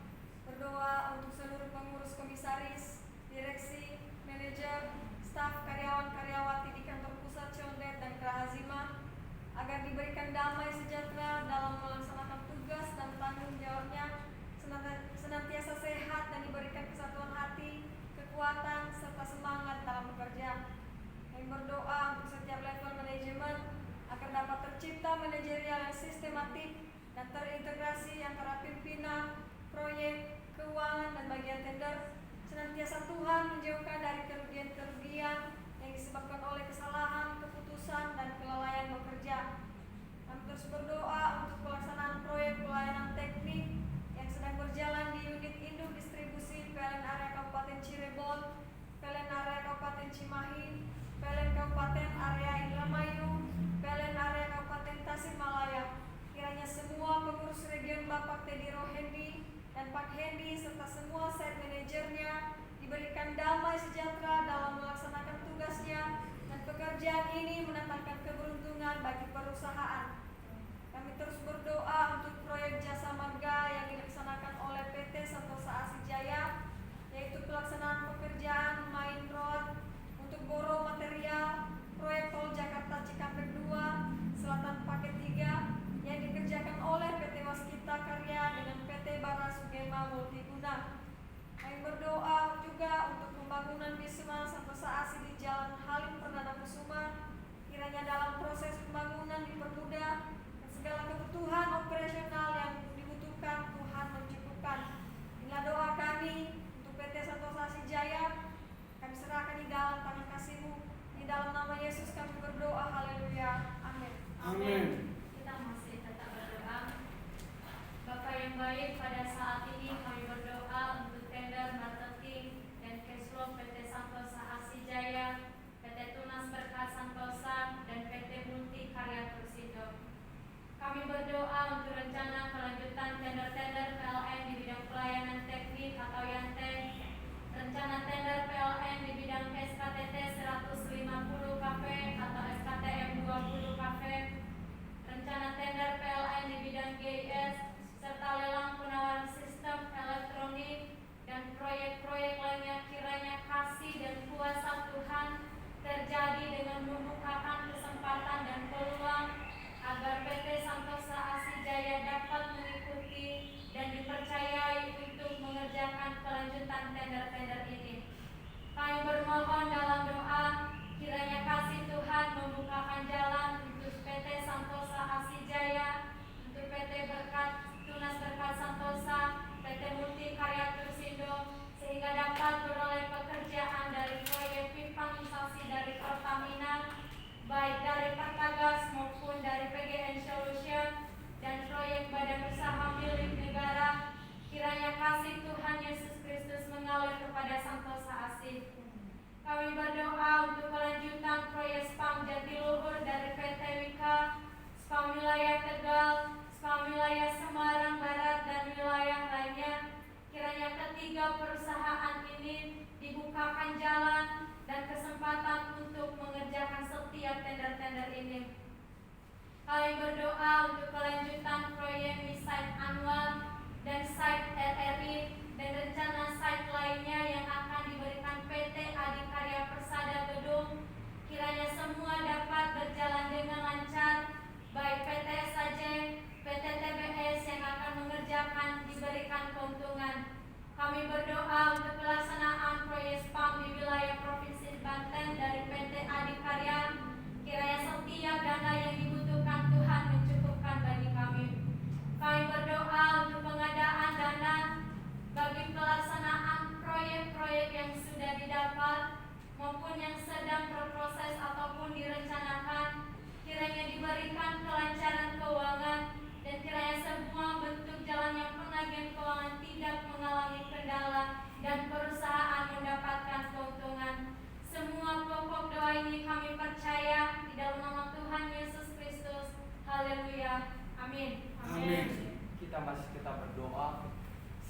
berdoa untuk seluruh pengurus, komisaris, direksi, manajer, staf, karyawan-karyawati di kantor pusat Condet dan Kerahazima, agar diberikan damai sejahtera dalam melaksanakan tugas dan tanggung jawabnya, senantiasa sehat dan diberikan kesatuan hati, kekuatan, serta semangat dalam bekerja. Kami berdoa untuk setiap level manajemen agar dapat tercipta manajerial yang sistematik dan terintegrasi antara pimpinan, proyek, keuangan, dan bagian tender. Senantiasa Tuhan menjauhkan dari kerugian-kerugian yang disebabkan oleh kesalahan, keputusan, dan kelalaian bekerja. Kami terus berdoa untuk pelaksanaan proyek pelayanan teknik yang sedang berjalan di unit induk distribusi PLN area Kabupaten Cirebon, PLN area Kabupaten Cimahi, PLN Kabupaten area Indramayu, PLN area Kabupaten Tasikmalaya. Kiranya semua pengurus region Bapak Teddy Rohendi dan Pak Hendi serta semua site manajernya diberikan damai sejahtera dalam melaksanakan tugasnya dan pekerjaan ini mendatangkan keberuntungan bagi perusahaan. Kami terus berdoa untuk proyek jasa marga yang dilaksanakan oleh PT Santosa Asih Jaya, yaitu pelaksanaan pekerjaan Main Road untuk boro material proyek tol Jakarta Cikampek 2 Selatan Paket 3 yang dikerjakan oleh PT Waskita Karya dengan PT Bara Sugema Multiguna. Kami berdoa juga untuk pembangunan Wisma Santosa Asih di Jalan Halim Perdana Kusuma. Kiranya dalam proses pembangunan dipermudah dan segala kebutuhan operasional yang dibutuhkan Tuhan mencukupkan. Inilah doa kami untuk PT Santosa Asih Jaya. Kami serahkan di dalam tangan kasih-Mu. Di dalam nama Yesus kami berdoa. Haleluya. Amin. Amin. Kita masih tetap berdoa. Bapa yang baik, pada saat ini kami berdoa untuk tender marketing dan cash flow PT Santosa Asih Jaya, PT Tunas Berkah Santosa, dan PT Multi Karya Trusindo. Kami berdoa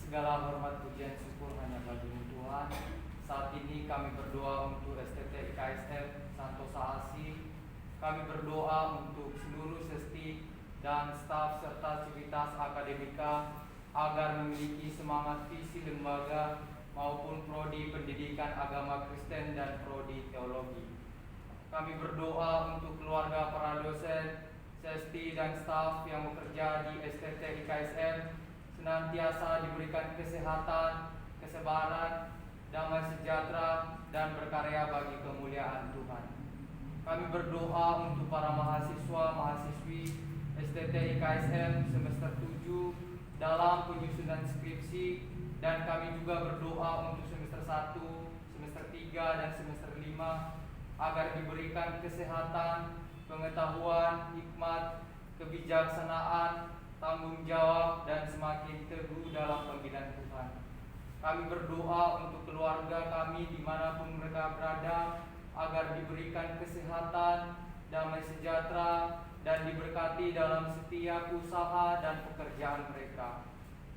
Segala hormat pujian syukur hanya bagi-Mu Tuhan. Saat ini kami berdoa untuk STT IKSM Santosa Asi. Kami berdoa untuk seluruh sesti dan staf serta civitas akademika agar memiliki semangat visi lembaga maupun prodi pendidikan agama Kristen dan prodi teologi. Kami berdoa untuk keluarga para dosen, sesti dan staf yang bekerja di STT IKSM senantiasa diberikan kesehatan, kesabaran, damai sejahtera, dan berkarya bagi kemuliaan Tuhan. Kami berdoa untuk para mahasiswa-mahasiswi STT IKSM semester 7 dalam penyusunan skripsi, dan kami juga berdoa untuk semester 1, semester 3, dan semester 5 agar diberikan kesehatan, pengetahuan, hikmat, kebijaksanaan, tanggung jawab, dan semakin teguh dalam panggilan Tuhan. Kami berdoa untuk keluarga kami dimanapun mereka berada agar diberikan kesehatan, damai sejahtera, dan diberkati dalam setiap usaha dan pekerjaan mereka.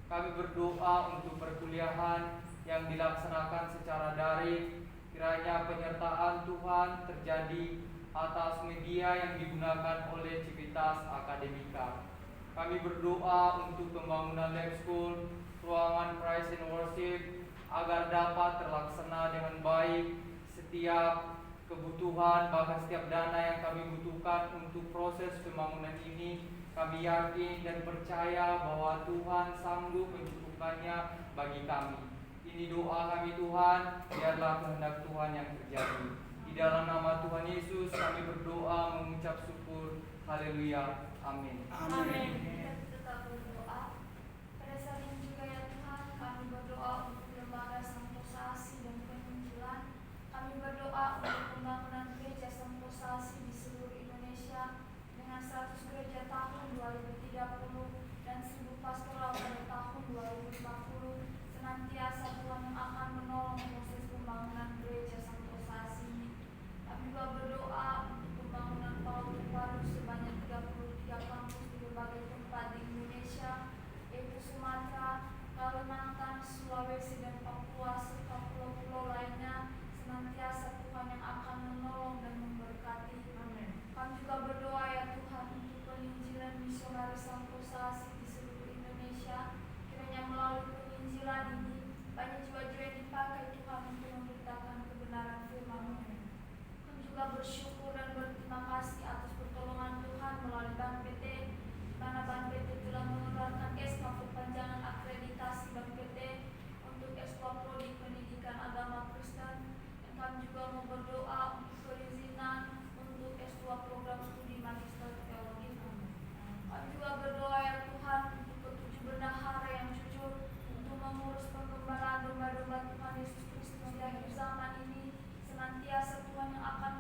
Kami berdoa untuk perkuliahan yang dilaksanakan secara daring, kiranya penyertaan Tuhan terjadi atas media yang digunakan oleh civitas akademika. Kami berdoa untuk pembangunan lab school, ruangan praise and worship agar dapat terlaksana dengan baik. Setiap kebutuhan, bahkan setiap dana yang kami butuhkan untuk proses pembangunan ini, kami yakin dan percaya bahwa Tuhan sanggup mencukupkannya bagi kami. Ini doa kami Tuhan, biarlah kehendak Tuhan yang terjadi. Di dalam nama Tuhan Yesus kami berdoa mengucap syukur. Haleluya. Amin. Amin. Kita tetap berdoa. Pada saat ini juga ya Tuhan, kami berdoa untuk lembaga Santosa Asi dan penginjilan. Kami berdoa untuk pembangunan gereja Santosa Asi di seluruh Indonesia dengan 100 gereja tahun 2030 dan 1000 pastoral pada tahun 2050. Senantiasa Tuhan yang akan menolong proses pembangunan gereja Santosa Asi ini. Kami juga berdoa untuk pembangunan PAUD baru sebanyak 33 kampus di berbagai tempat di Indonesia, yaitu Sumatera, Kalimantan, Sulawesi, dan Papua, serta pulau-pulau lainnya. Senantiasa Tuhan yang akan menolong dan memberkati. Amin. Kami juga berdoa ya Tuhan untuk penginjilan misionaris Santosa Asi di seluruh Indonesia. Kiranya melalui penginjilan ini banyak jiwa-jiwa yang dipakai Tuhan untuk memberitakan kebenaran firman-Mu. Kami juga bersyukur dan berterima kasih atas pertolongan Tuhan melalui Bank PT, di mana Bank PT telah mengeluarkan SK perpanjangan akreditasi Bank PT untuk S2 Prodi Pendidikan Agama Kristen. Dan kami juga mau berdoa untuk perizinan untuk S2 program studi Magister Teologi. Kami juga berdoa ya Tuhan untuk ketujuh bendahara yang jujur untuk mengurus pengembalaan domba-domba Tuhan Yesus Kristus di akhir zaman ini. Senantiasa Tuhan yang akan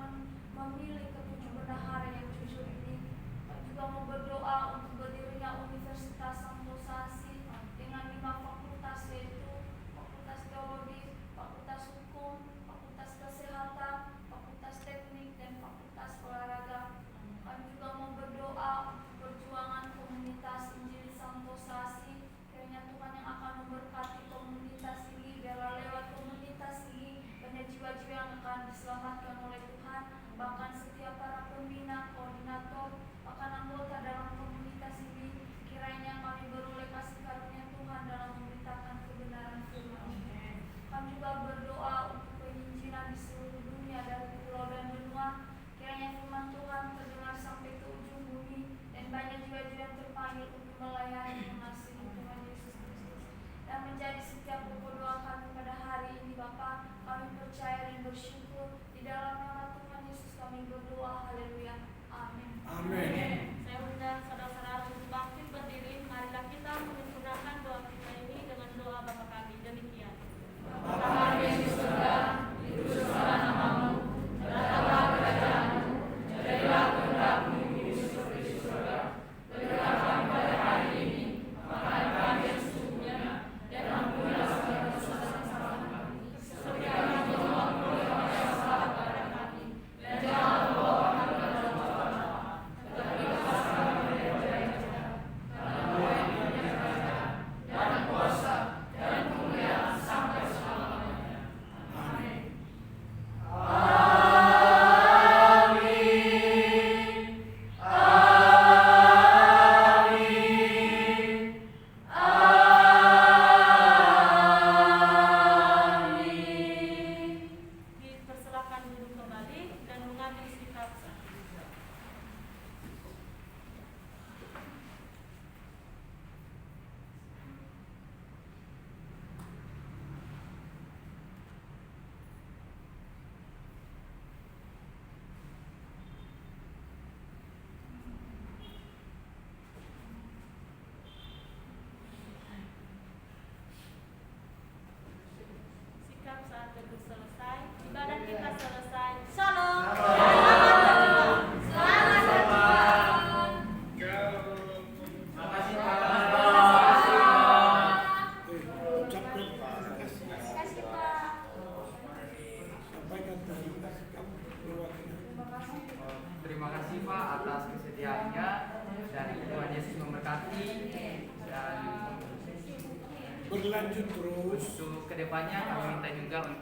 memilih ketujuh bendahara yang jujur ini. Kami juga mau berdoa untuk berdirinya Universitas Santosa Asi dengan 5 fakultas, yaitu Fakultas Teologi, Fakultas Hukum, Fakultas Kesehatan, Fakultas Teknik, dan Fakultas Olahraga. Kami juga mau berdoa untuk perjuangan komunitas Injil Santosa Asi. Kiranya Tuhan yang akan memberkati komunitas ini, biarlah lewat komunitas ini banyak jiwa-jiwa yang akan diselamatkan oleh Tuhan. Bahkan setiap para pembina, koordinator, bahkan anggota dalam komunitas ini, kiranya kami beroleh kasih karunia Tuhan dalam memberitakan kebenaran firman. Kami juga berdoa untuk penginjilan di seluruh dunia dari pulau dan benua. Kiranya firman Tuhan terdengar sampai ke ujung bumi dan banyak jiwa-jiwa yang terpanggil untuk melayani mengasihi Tuhan Yesus Kristus. Dan menjadi setiap pokok doa kami pada hari ini Bapa, kami percaya dan bersyukur. Di dalam nama Tuhan Yesus kami berdoa. Haleluya. Amin. Amin. Saya undang saudara-saudara untuk bangkit berdiri. Marilah kita menyempurnakan doa kita ini dengan doa Bapa kami. Demikian. Bapa kami yang di surga, dikuduskanlah namamu, datanglah kerajaanmu, jadilah kehendak-Mu di seperti di surga. Berikanlah kami pada hari ini makanan kami yang secukupnya, dan ampunilah segala dosa-dosa kami, seperti kami juga mengampuni orang yang salah kepada kami, dan janganlah membawa kami ke dalam pencobaan, tetapi lepaskan kami dari yang jahat. Karena Engkau yang punya kerajaan, dan kuasa, dan saat teduh selesai, ibadah kita selesai. Shalom. Selamat datang. Makasih Pak. Ucapkan terima kasih. Terima kasih Pak. Sampaikan terima kasih kamu perwakilan. Terima kasih Pak atas kesediaannya dan Tuhan Yesus memberkati dan Berlanjut terus. untuk kedepannya kami minta juga untuk